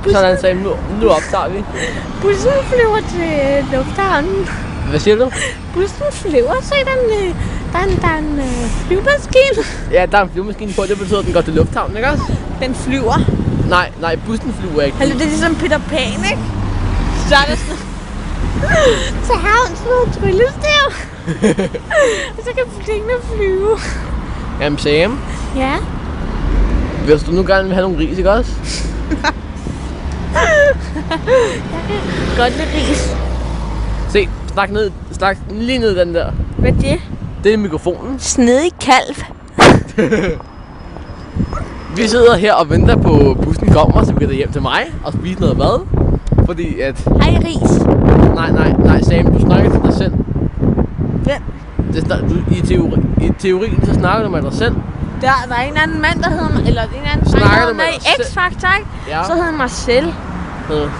Sådan sagde nu optager vi. Bussen flyver til lufthavnen. Hvad siger du? Bussen flyver, så der er en flyvemaskine. Ja, der er en flyvemaskine på, det betyder, at den går til lufthavnen, ikke også? Den flyver. Nej, bussen flyver ikke. Altså, det er ligesom Peter Pan, ikke? Så er der sådan... Så har hun sådan noget tryllestav. Og så kan tingene flyve. Jamen Sam, Ja. hvis du nu gerne vil have nogle ris, ikke også? Jeg kan godt lide ris. Se, snak lige ned den der. Hvad er det? Det er mikrofonen. Snedig kalv. Vi sidder her og venter på bussen kommer, så vi kan hjem til mig og spise noget mad. Fordi at... Hej, ris. Nej, Sam, du snakker til dig selv. Hvem? I teorien, så snakker du med dig selv. Der er en anden mand, der hedder... Eller en anden Snakker du med med dig X-Factor, ikke? Ja. Så hedder Marcel.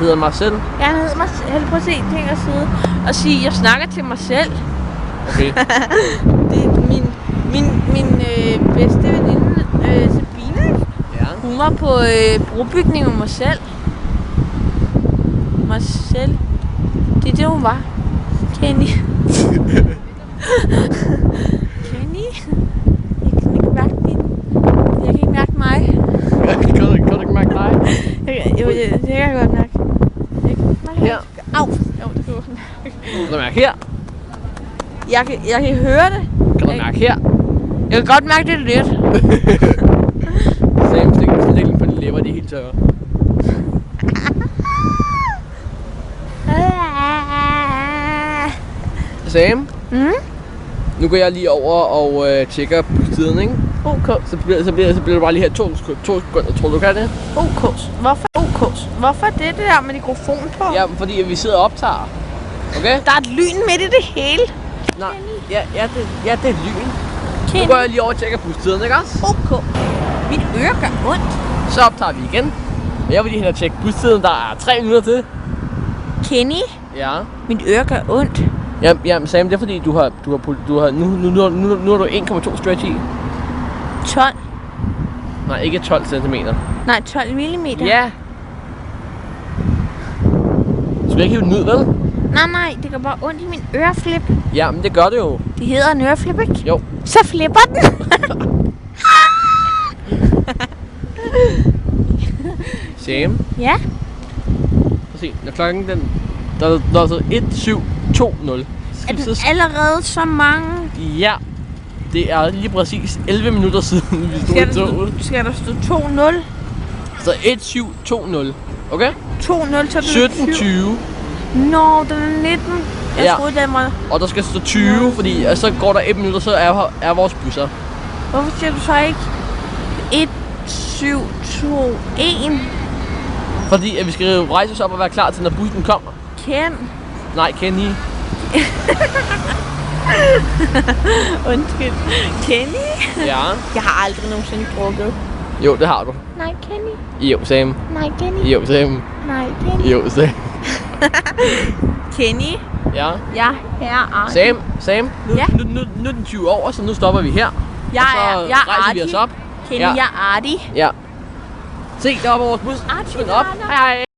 Hedder Marcel. Ja, han hedder Marcel. Prøv at se, ting at sidde og sige, jeg snakker til mig selv. Okay. Det er min bedste veninde, Sabine, ikke? Ja. Hun var på brobygning med mig selv. Marcel. Det er det, hun var. Kenny. Kenny. Jeg kan ikke mærke mig. Kan du ikke mærke dig? Det kan jeg godt mærke. Her. Au. Jo, det kan jeg godt mærke. Kan du mærke her? Jeg kan høre det. Kan du mærke her? Jeg kan godt mærke det lidt. Sam, stik lige på dine læber, de er helt tørre. Sam? Nu går jeg lige over og tjekker busstiden, ikke? OK. Så bliver det bare lige her 2 sekunder. Tror du kan det? OK. Hvorfor det der med mikrofon på? Ja, fordi vi sidder og optager. Okay? Der er et lyn midt i det hele. Nej. Ja, det er lyn. Kenny. Nu går jeg lige over og tjekker busstiden, ikke også? OK. Mit øre gør ondt. Så optager vi igen. Og jeg vil lige hen og tjekke busstiden. Der er 3 minutter til. Kenny. Ja. Mit øre gør ondt. Ja, Sam, det er fordi du har nu har du 1,2 stretch i. 12. Nej, ikke 12 cm. Nej, 12 millimeter. Ja. Du skal ikke hive den ud, vel? Nej, det gør bare ondt i min øreflip. Ja, men det gør det jo. Det hedder en øreflip, ikke? Jo. Så flipper den. Sam, Ja. prøv at se, når klokken den... Der er så 1720. Er den allerede så mange? Ja. Det er lige præcis 11 minutter siden, vi stod i toget. Skal der stå 2-0? Så 1720. Okay? 2-0, så er det 1720. Nå, den er 19. Jeg Ja. troede, den var... Og der skal stå 20, fordi så går der 1 minut, så er vores busser. Hvorfor siger du så ikke 1, 7, 2, 1? Fordi at vi skal rejse os op og være klar til, når bussen kommer. Ken. Nej, Kenny. Undskyld. Kenny? Ja. Jeg har aldrig nogensinde drukket. Jo, det har du. Nej, Kenny. Jo, Sam. Nej, Kenny. Jo, Sam. Nej, Kenny. Jo, Sam. Kenny. Ja. Ja, her er Sam. Ja. Nu er den 20 år, så nu stopper vi her. Jeg og så rejser vi os op. Kenny, Ja. jeg er Artie. Ja. Se, der var vores bus. Artie, Skynd op. Hej.